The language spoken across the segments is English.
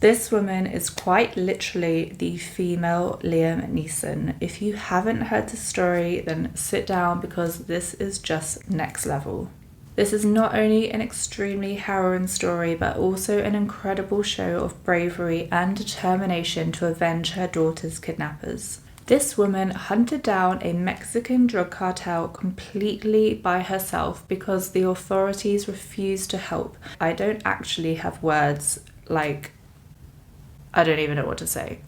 This woman is quite literally the female Liam Neeson. If you haven't heard the story, then sit down because this is just next level. This is not only an extremely harrowing story, but also an incredible show of bravery and determination to avenge her daughter's kidnappers. This woman hunted down a Mexican drug cartel completely by herself because the authorities refused to help. I don't actually have words, I don't even know what to say.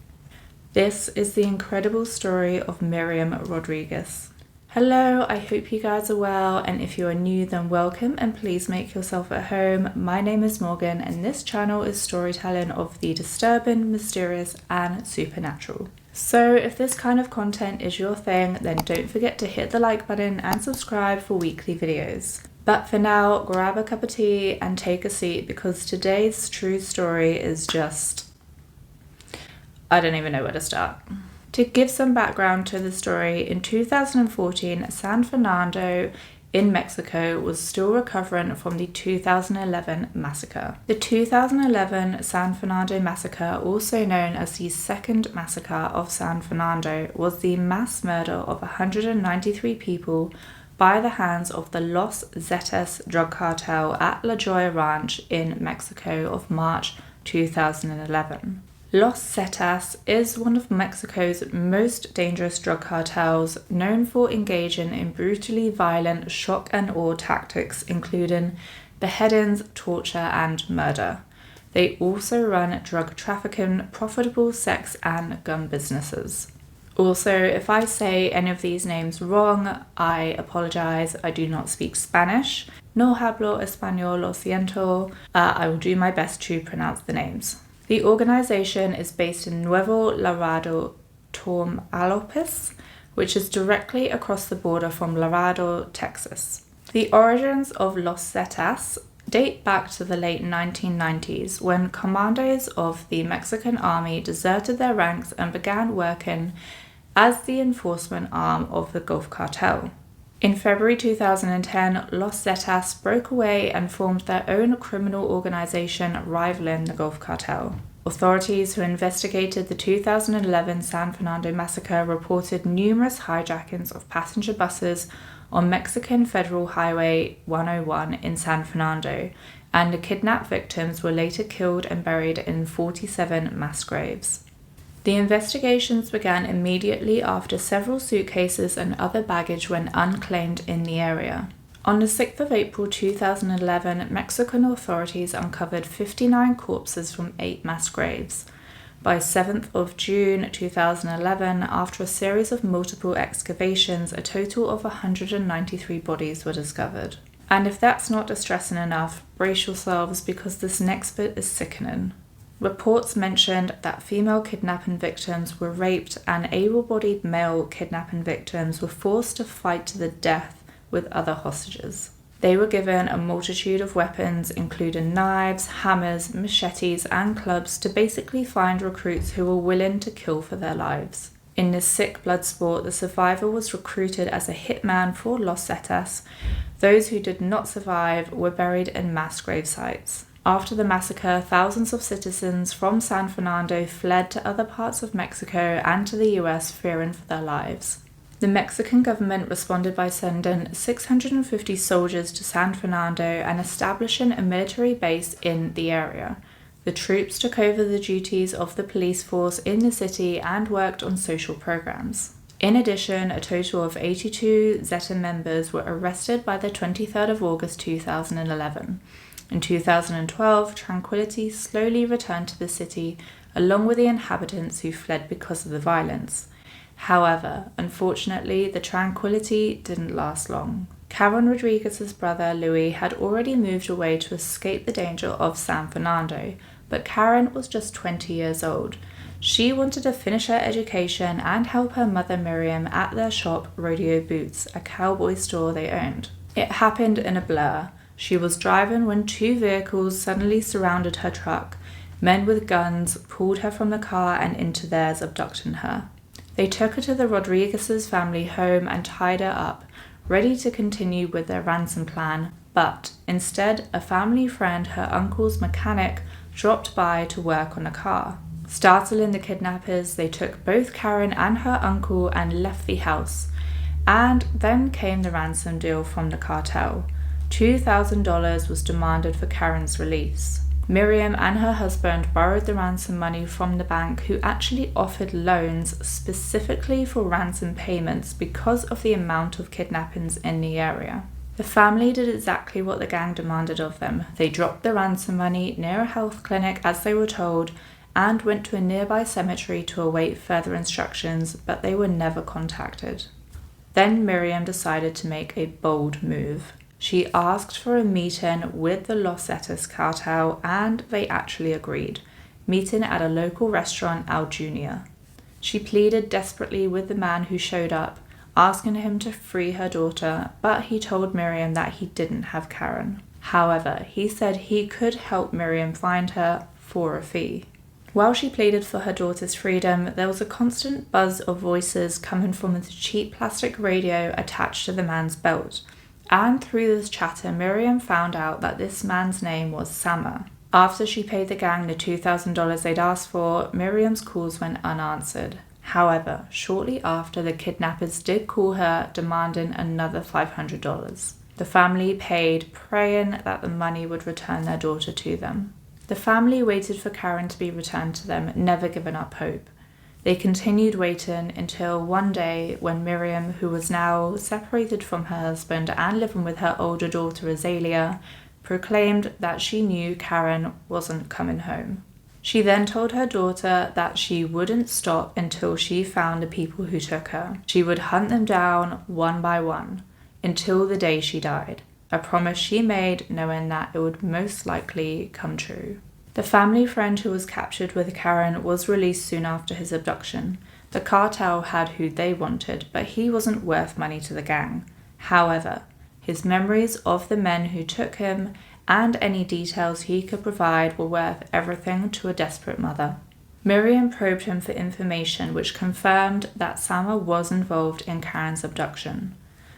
This is the incredible story of Miriam Rodriguez. Hello, I hope you guys are well, and if you are new then welcome and please make yourself at home. My name is Morgan and this channel is storytelling of the disturbing, mysterious and supernatural. So if this kind of content is your thing, then don't forget to hit the like button and subscribe for weekly videos. But for now, grab a cup of tea and take a seat because today's true story is just... I don't even know where to start. To give some background to the story, in 2014, San Fernando in Mexico was still recovering from the 2011 massacre. The 2011 San Fernando massacre, also known as the second massacre of San Fernando, was the mass murder of 193 people by the hands of the Los Zetas drug cartel at La Joya Ranch in Mexico of March 2011. Los Zetas is one of Mexico's most dangerous drug cartels, known for engaging in brutally violent shock and awe tactics, including beheadings, torture, and murder. They also run drug trafficking, profitable sex, and gun businesses. Also, if I say any of these names wrong, I apologize. I do not speak Spanish. No hablo español, lo siento. I will do my best to pronounce the names. The organization is based in Nuevo Laredo, Tamaulipas, which is directly across the border from Laredo, Texas. The origins of Los Zetas date back to the late 1990s, when commandos of the Mexican army deserted their ranks and began working as the enforcement arm of the Gulf Cartel. In February 2010, Los Zetas broke away and formed their own criminal organization rivaling the Gulf Cartel. Authorities who investigated the 2011 San Fernando massacre reported numerous hijackings of passenger buses on Mexican Federal Highway 101 in San Fernando, and the kidnapped victims were later killed and buried in 47 mass graves. The investigations began immediately after several suitcases and other baggage went unclaimed in the area. On the 6th of April 2011, Mexican authorities uncovered 59 corpses from 8 mass graves. By 7th of June 2011, after a series of multiple excavations, a total of 193 bodies were discovered. And if that's not distressing enough, brace yourselves because this next bit is sickening. Reports mentioned that female kidnapping victims were raped and able-bodied male kidnapping victims were forced to fight to the death with other hostages. They were given a multitude of weapons, including knives, hammers, machetes, and clubs to basically find recruits who were willing to kill for their lives. In this sick blood sport, the survivor was recruited as a hitman for Los Zetas. Those who did not survive were buried in mass grave sites. After the massacre, thousands of citizens from San Fernando fled to other parts of Mexico and to the US, fearing for their lives. The Mexican government responded by sending 650 soldiers to San Fernando and establishing a military base in the area. The troops took over the duties of the police force in the city and worked on social programs. In addition, a total of 82 Zeta members were arrested by the 23rd of August 2011. In 2012, tranquility slowly returned to the city, along with the inhabitants who fled because of the violence. However, unfortunately, the tranquility didn't last long. Karen Rodriguez's brother, Louis, had already moved away to escape the danger of San Fernando, but Karen was just 20 years old. She wanted to finish her education and help her mother Miriam at their shop, Rodeo Boots, a cowboy store they owned. It happened in a blur. She was driving when 2 vehicles suddenly surrounded her truck. Men with guns pulled her from the car and into theirs, abducting her. They took her to the Rodriguez's family home and tied her up, ready to continue with their ransom plan, but instead a family friend, her uncle's mechanic, dropped by to work on a car. Startling the kidnappers, they took both Karen and her uncle and left the house. And then came the ransom deal from the cartel. $2,000 was demanded for Karen's release. Miriam and her husband borrowed the ransom money from the bank, who actually offered loans specifically for ransom payments because of the amount of kidnappings in the area. The family did exactly what the gang demanded of them. They dropped the ransom money near a health clinic as they were told and went to a nearby cemetery to await further instructions, but they were never contacted. Then Miriam decided to make a bold move. She asked for a meeting with the Los Zetas cartel, and they actually agreed, meeting at a local restaurant, Al Jr. She pleaded desperately with the man who showed up, asking him to free her daughter, but he told Miriam that he didn't have Karen. However, he said he could help Miriam find her for a fee. While she pleaded for her daughter's freedom, there was a constant buzz of voices coming from the cheap plastic radio attached to the man's belt. And through this chatter, Miriam found out that this man's name was Sama. After she paid the gang the $2,000 they'd asked for, Miriam's calls went unanswered. However, shortly after, the kidnappers did call her, demanding another $500. The family paid, praying that the money would return their daughter to them. The family waited for Karen to be returned to them, never giving up hope. They continued waiting until one day when Miriam, who was now separated from her husband and living with her older daughter Azalea, proclaimed that she knew Karen wasn't coming home. She then told her daughter that she wouldn't stop until she found the people who took her. She would hunt them down one by one until the day she died, a promise she made knowing that it would most likely come true. The family friend who was captured with Karen was released soon after his abduction. The cartel had who they wanted, but he wasn't worth money to the gang. However, his memories of the men who took him and any details he could provide were worth everything to a desperate mother. Miriam probed him for information which confirmed that Sama was involved in Karen's abduction.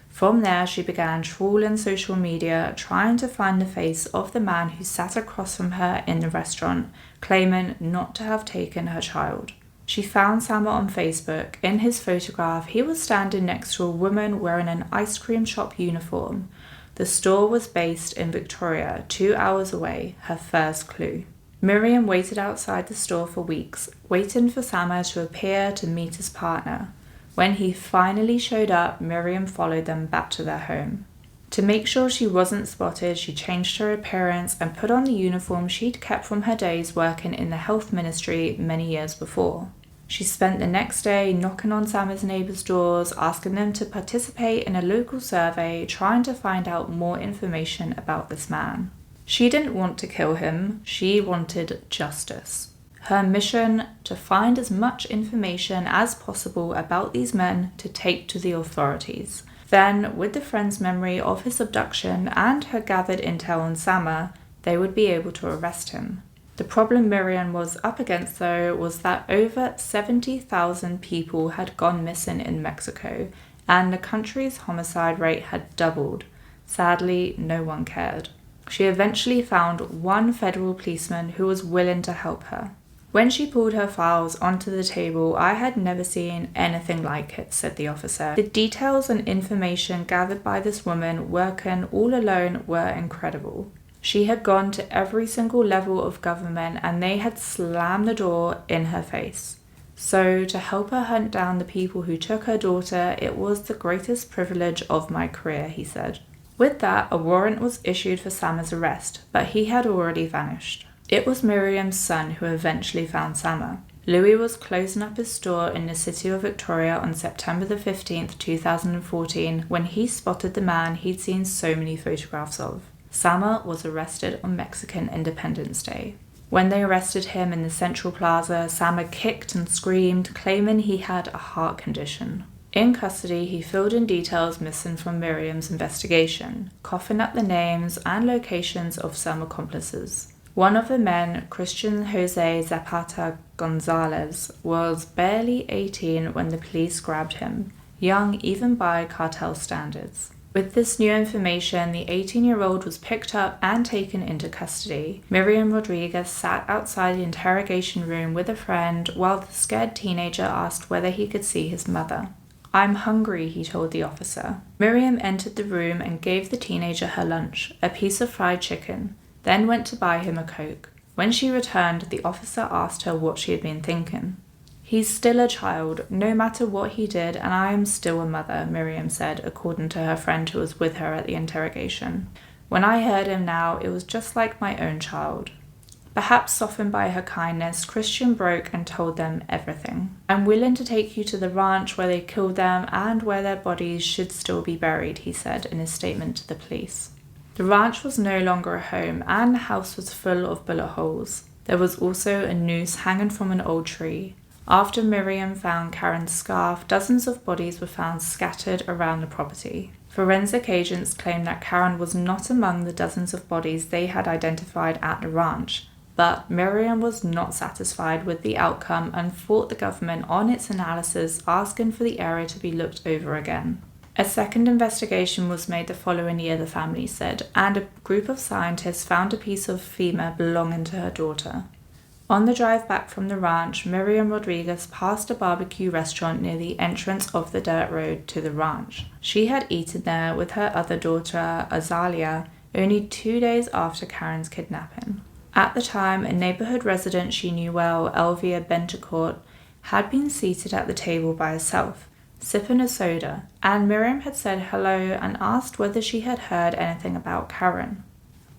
From there, she began trawling social media, trying to find the face of the man who sat across from her in the restaurant, claiming not to have taken her child. She found Sama on Facebook. In his photograph, he was standing next to a woman wearing an ice cream shop uniform. The store was based in Victoria, 2 hours away, her first clue. Miriam waited outside the store for weeks, waiting for Sama to appear to meet his partner. When he finally showed up, Miriam followed them back to their home. To make sure she wasn't spotted, she changed her appearance and put on the uniform she'd kept from her days working in the health ministry many years before. She spent the next day knocking on Sama's neighbors' doors, asking them to participate in a local survey, trying to find out more information about this man. She didn't want to kill him, she wanted justice. Her mission, to find as much information as possible about these men to take to the authorities. Then, with the friend's memory of his abduction and her gathered intel on Sama, they would be able to arrest him. The problem Miriam was up against, though, was that over 70,000 people had gone missing in Mexico, and the country's homicide rate had doubled. Sadly, no one cared. She eventually found one federal policeman who was willing to help her. When she pulled her files onto the table, I had never seen anything like it, said the officer. The details and information gathered by this woman working all alone were incredible. She had gone to every single level of government and they had slammed the door in her face. So to help her hunt down the people who took her daughter, it was the greatest privilege of my career, he said. With that, a warrant was issued for Sama's arrest, but he had already vanished. It was Miriam's son who eventually found Sama. Louis was closing up his store in the city of Victoria on September the 15th, 2014, when he spotted the man he'd seen so many photographs of. Sama was arrested on Mexican Independence Day. When they arrested him in the Central Plaza, Sama kicked and screamed, claiming he had a heart condition. In custody, he filled in details missing from Miriam's investigation, coughing up the names and locations of some accomplices. One of the men, Christian Jose Zapata Gonzalez, was barely 18 when the police grabbed him, young even by cartel standards. With this new information, the 18-year-old was picked up and taken into custody. Miriam Rodriguez sat outside the interrogation room with a friend while the scared teenager asked whether he could see his mother. "I'm hungry," he told the officer. Miriam entered the room and gave the teenager her lunch, a piece of fried chicken, then went to buy him a Coke. When she returned, the officer asked her what she had been thinking. "He's still a child, no matter what he did, and I am still a mother," Miriam said, according to her friend who was with her at the interrogation. "When I heard him now, it was just like my own child." Perhaps softened by her kindness, Christian broke and told them everything. "I'm willing to take you to the ranch where they killed them and where their bodies should still be buried," he said in his statement to the police. The ranch was no longer a home, and the house was full of bullet holes. There was also a noose hanging from an old tree. After Miriam found Karen's scarf, dozens of bodies were found scattered around the property. Forensic agents claimed that Karen was not among the dozens of bodies they had identified at the ranch, but Miriam was not satisfied with the outcome and fought the government on its analysis, asking for the area to be looked over again. A second investigation was made the following year, the family said, and a group of scientists found a piece of femur belonging to her daughter. On the drive back from the ranch, Miriam Rodriguez passed a barbecue restaurant near the entrance of the dirt road to the ranch. She had eaten there with her other daughter, Azalia, only 2 days after Karen's kidnapping. At the time, a neighborhood resident she knew well, Elvia Bentecourt, had been seated at the table by herself, sipping a soda, and Miriam had said hello and asked whether she had heard anything about Karen.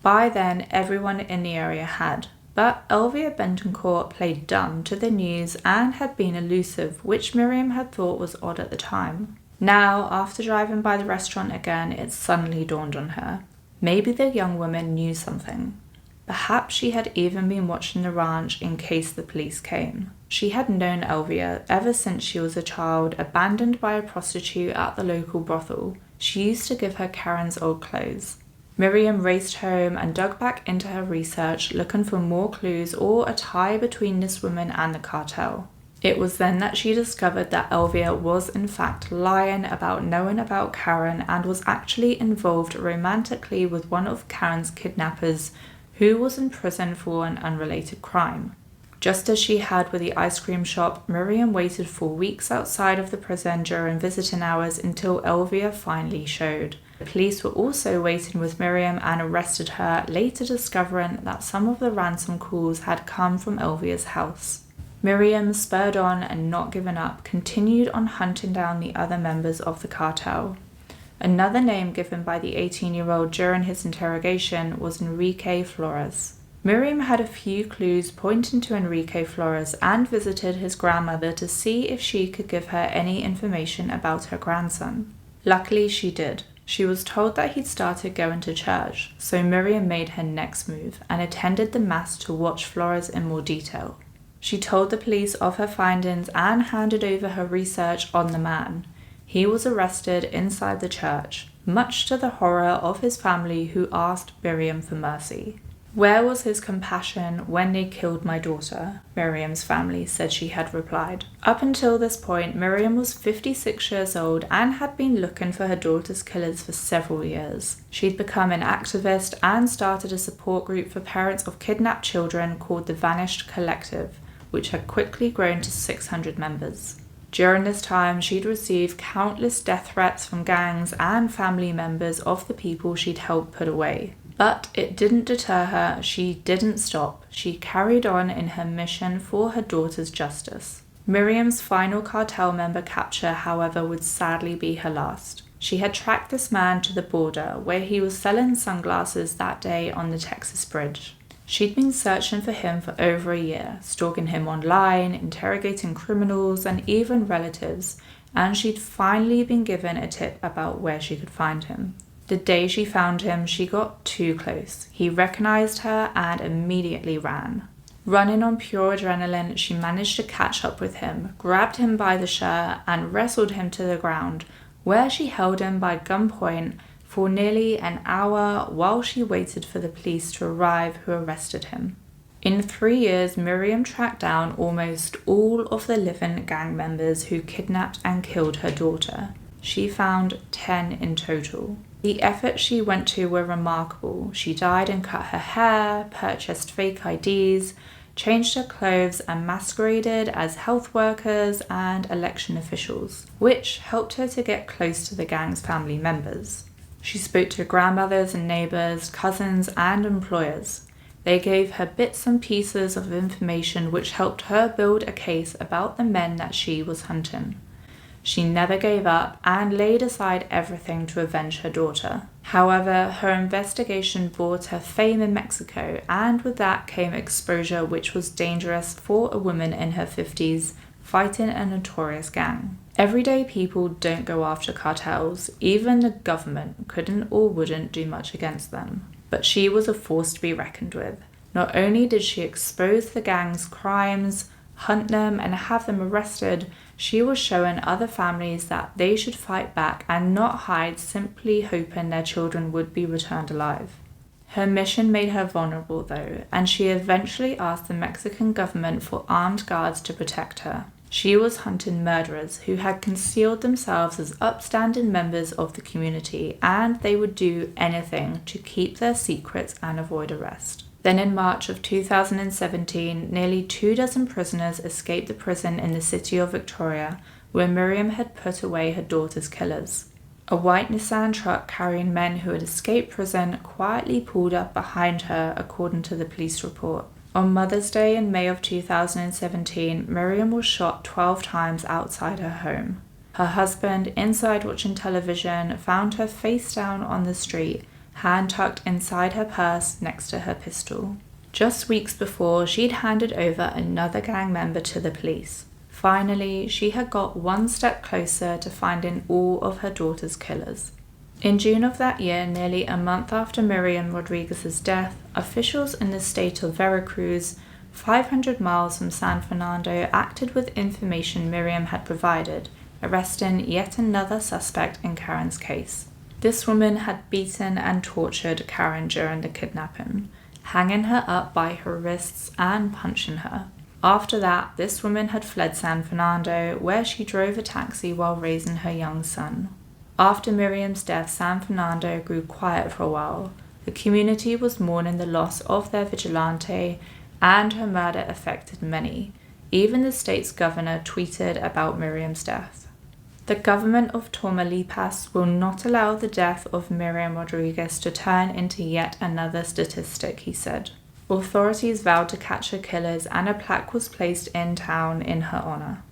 By then, everyone in the area had. But Elvia Bentoncourt played dumb to the news and had been elusive, which Miriam had thought was odd at the time. Now, after driving by the restaurant again, it suddenly dawned on her. Maybe the young woman knew something. Perhaps she had even been watching the ranch in case the police came. She had known Elvia ever since she was a child, abandoned by a prostitute at the local brothel. She used to give her Karen's old clothes. Miriam raced home and dug back into her research, looking for more clues or a tie between this woman and the cartel. It was then that she discovered that Elvia was in fact lying about knowing about Karen and was actually involved romantically with one of Karen's kidnappers, who was in prison for an unrelated crime. Just as she had with the ice cream shop, Miriam waited for weeks outside of the prison during visiting hours until Elvia finally showed. The police were also waiting with Miriam and arrested her, later discovering that some of the ransom calls had come from Elvia's house. Miriam, spurred on and not giving up, continued on hunting down the other members of the cartel. Another name given by the 18-year-old during his interrogation was Enrique Flores. Miriam had a few clues pointing to Enrique Flores and visited his grandmother to see if she could give her any information about her grandson. Luckily, she did. She was told that he'd started going to church, so Miriam made her next move and attended the mass to watch Flores in more detail. She told the police of her findings and handed over her research on the man. He was arrested inside the church, much to the horror of his family, who asked Miriam for mercy. "Where was his compassion when they killed my daughter?" Miriam's family said she had replied. Up until this point, Miriam was 56 years old and had been looking for her daughter's killers for several years. She'd become an activist and started a support group for parents of kidnapped children called the Vanished Collective, which had quickly grown to 600 members. During this time, she'd received countless death threats from gangs and family members of the people she'd helped put away. But it didn't deter her. She didn't stop. She carried on in her mission for her daughter's justice. Miriam's final cartel member capture, however, would sadly be her last. She had tracked this man to the border, where he was selling sunglasses that day on the Texas bridge. She'd been searching for him for over a year, stalking him online, interrogating criminals and even relatives, and she'd finally been given a tip about where she could find him. The day she found him, she got too close. He recognized her and immediately ran. Running on pure adrenaline, she managed to catch up with him, grabbed him by the shirt, and wrestled him to the ground, where she held him by gunpoint for nearly an hour while she waited for the police to arrive, who arrested him. In 3 years, Miriam tracked down almost all of the living gang members who kidnapped and killed her daughter. She found 10 in total. The efforts she went to were remarkable. She dyed and cut her hair, purchased fake IDs, changed her clothes, and masqueraded as health workers and election officials, which helped her to get close to the gang's family members. She spoke to grandmothers and neighbors, cousins, and employers. They gave her bits and pieces of information which helped her build a case about the men that she was hunting. She never gave up and laid aside everything to avenge her daughter. However, her investigation brought her fame in Mexico, and with that came exposure which was dangerous for a woman in her 50s fighting a notorious gang. Everyday people don't go after cartels. Even the government couldn't or wouldn't do much against them. But she was a force to be reckoned with. Not only did she expose the gang's crimes, hunt them, and have them arrested, she was showing other families that they should fight back and not hide, simply hoping their children would be returned alive. Her mission made her vulnerable though, and she eventually asked the Mexican government for armed guards to protect her. She was hunting murderers who had concealed themselves as upstanding members of the community, and they would do anything to keep their secrets and avoid arrest. Then in March of 2017, nearly 24 prisoners escaped the prison in the city of Victoria, where Miriam had put away her daughter's killers. A white Nissan truck carrying men who had escaped prison quietly pulled up behind her, according to the police report. On Mother's Day in May of 2017, Miriam was shot 12 times outside her home. Her husband, inside watching television, found her face down on the street, hand tucked inside her purse next to her pistol. Just weeks before, she'd handed over another gang member to the police. Finally, she had got one step closer to finding all of her daughter's killers. In June of that year, nearly a month after Miriam Rodriguez's death, officials in the state of Veracruz, 500 miles from San Fernando, acted with information Miriam had provided, arresting yet another suspect in Karen's case. This woman had beaten and tortured Karen during the kidnapping, hanging her up by her wrists and punching her. After that, this woman had fled San Fernando, where she drove a taxi while raising her young son. After Miriam's death, San Fernando grew quiet for a while. The community was mourning the loss of their vigilante, and her murder affected many. Even the state's governor tweeted about Miriam's death. The government of Tamaulipas will not allow the death of Miriam Rodriguez to turn into yet another statistic, he said. Authorities vowed to catch her killers, and a plaque was placed in town in her honor.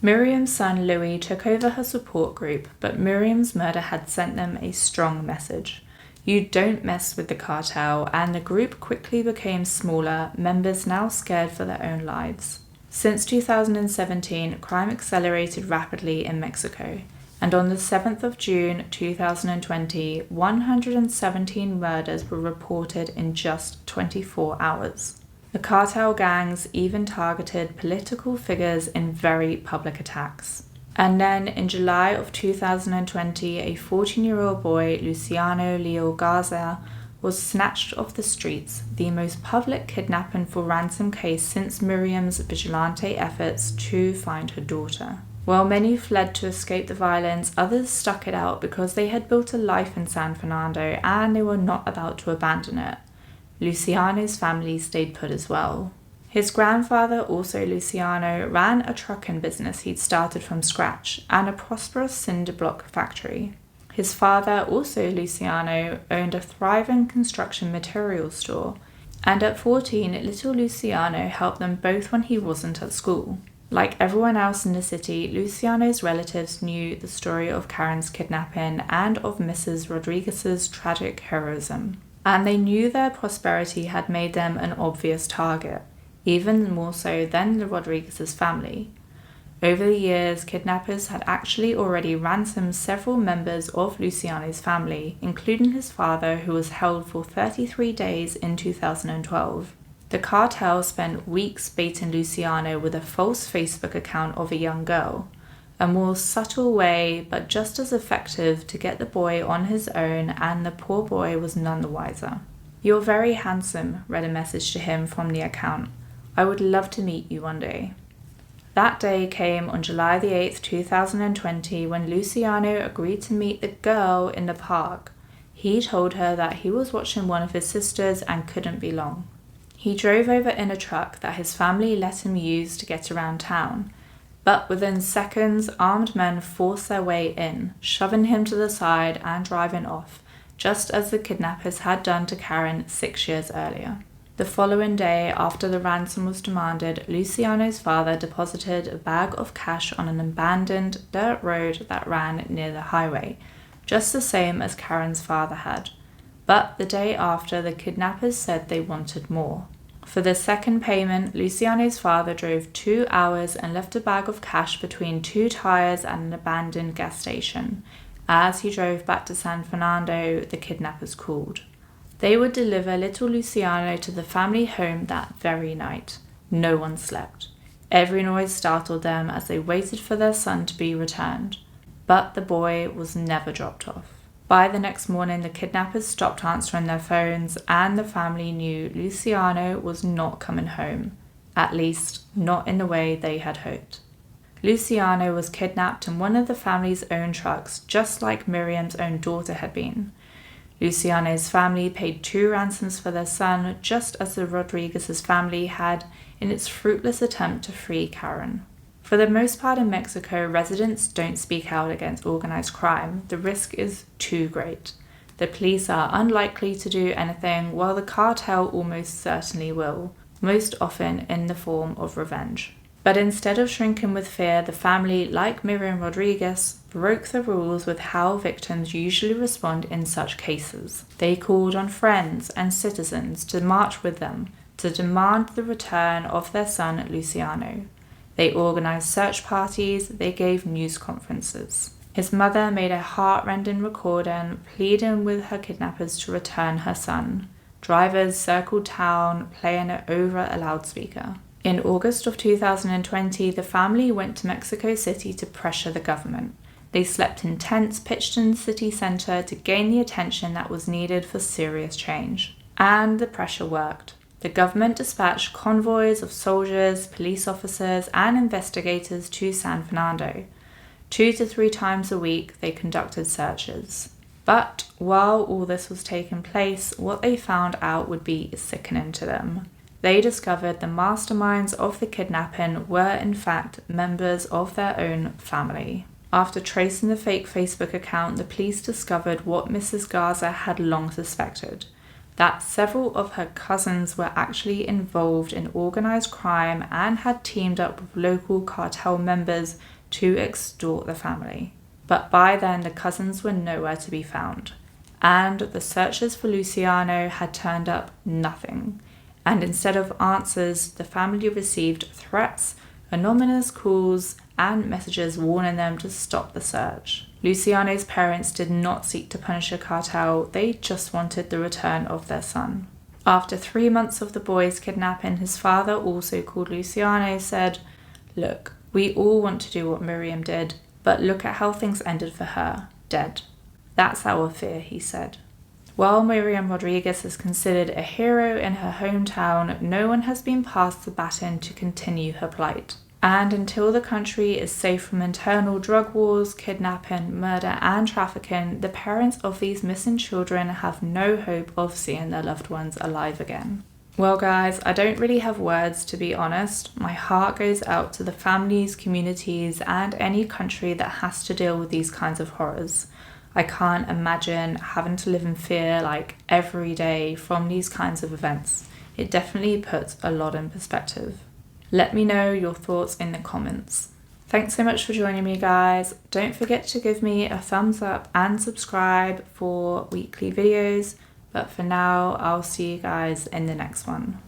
Miriam's son Louis took over her support group, but Miriam's murder had sent them a strong message. You don't mess with the cartel, and the group quickly became smaller, members now scared for their own lives. Since 2017, crime accelerated rapidly in Mexico, and on the 7th of June 2020, 117 murders were reported in just 24 hours. The cartel gangs even targeted political figures in very public attacks. And then, in July of 2020, a 14-year-old boy, Luciano Leo Garza, was snatched off the streets, the most public kidnapping for ransom case since Miriam's vigilante efforts to find her daughter. While many fled to escape the violence, others stuck it out because they had built a life in San Fernando and they were not about to abandon it. Luciano's family stayed put as well. His grandfather, also Luciano, ran a trucking business he'd started from scratch and a prosperous cinder block factory. His father, also Luciano, owned a thriving construction materials store, and at 14, little Luciano helped them both when he wasn't at school. Like everyone else in the city, Luciano's relatives knew the story of Karen's kidnapping and of Mrs. Rodriguez's tragic heroism, and they knew their prosperity had made them an obvious target, even more so than the Rodriguez's family. Over the years, kidnappers had actually already ransomed several members of Luciano's family, including his father, who was held for 33 days in 2012. The cartel spent weeks baiting Luciano with a false Facebook account of a young girl, a more subtle way but just as effective to get the boy on his own, and the poor boy was none the wiser. "You're very handsome," read a message to him from the account. "I would love to meet you one day." That day came on July the 8th, 2020, when Luciano agreed to meet the girl in the park. He told her that he was watching one of his sisters and couldn't be long. He drove over in a truck that his family let him use to get around town. But within seconds, armed men forced their way in, shoving him to the side and driving off, just as the kidnappers had done to Karen 6 years earlier. The following day, after the ransom was demanded, Luciano's father deposited a bag of cash on an abandoned dirt road that ran near the highway, just the same as Karen's father had. But the day after, the kidnappers said they wanted more. For the second payment, Luciano's father drove 2 hours and left a bag of cash between 2 tires at an abandoned gas station. As he drove back to San Fernando, the kidnappers called. They would deliver little Luciano to the family home that very night. No one slept. Every noise startled them as they waited for their son to be returned. But the boy was never dropped off. By the next morning, the kidnappers stopped answering their phones, and the family knew Luciano was not coming home. At least, not in the way they had hoped. Luciano was kidnapped in one of the family's own trucks, just like Miriam's own daughter had been. Luciano's family paid 2 ransoms for their son, just as the Rodriguez's family had in its fruitless attempt to free Karen. For the most part in Mexico, residents don't speak out against organized crime. The risk is too great. The police are unlikely to do anything, while the cartel almost certainly will, most often in the form of revenge. But instead of shrinking with fear, the family, like Miriam Rodriguez, broke the rules with how victims usually respond in such cases. They called on friends and citizens to march with them to demand the return of their son Luciano. They organized search parties, they gave news conferences. His mother made a heart-rending recording pleading with her kidnappers to return her son. Drivers circled town, playing it over a loudspeaker. In August of 2020, the family went to Mexico City to pressure the government. They slept in tents pitched in the city center to gain the attention that was needed for serious change. And the pressure worked. The government dispatched convoys of soldiers, police officers, and investigators to San Fernando. 2 to 3 times a week, they conducted searches. But while all this was taking place, what they found out would be sickening to them. They discovered the masterminds of the kidnapping were in fact members of their own family. After tracing the fake Facebook account, the police discovered what Mrs. Garza had long suspected, that several of her cousins were actually involved in organized crime and had teamed up with local cartel members to extort the family. But by then, the cousins were nowhere to be found, and the searches for Luciano had turned up nothing. And instead of answers, the family received threats, anonymous calls, and messages warning them to stop the search. Luciano's parents did not seek to punish the cartel, they just wanted the return of their son. After 3 months of the boy's kidnapping, his father also called Luciano, said, "Look, we all want to do what Miriam did, but look at how things ended for her, dead. That's our fear," he said. While Miriam Rodriguez is considered a hero in her hometown, no one has been passed the baton to continue her plight. And until the country is safe from internal drug wars, kidnapping, murder, and trafficking, the parents of these missing children have no hope of seeing their loved ones alive again. Well guys, I don't really have words, to be honest. My heart goes out to the families, communities, and any country that has to deal with these kinds of horrors. I can't imagine having to live in fear like every day from these kinds of events. It definitely puts a lot in perspective. Let me know your thoughts in the comments. Thanks so much for joining me, guys. Don't forget to give me a thumbs up and subscribe for weekly videos. But for now, I'll see you guys in the next one.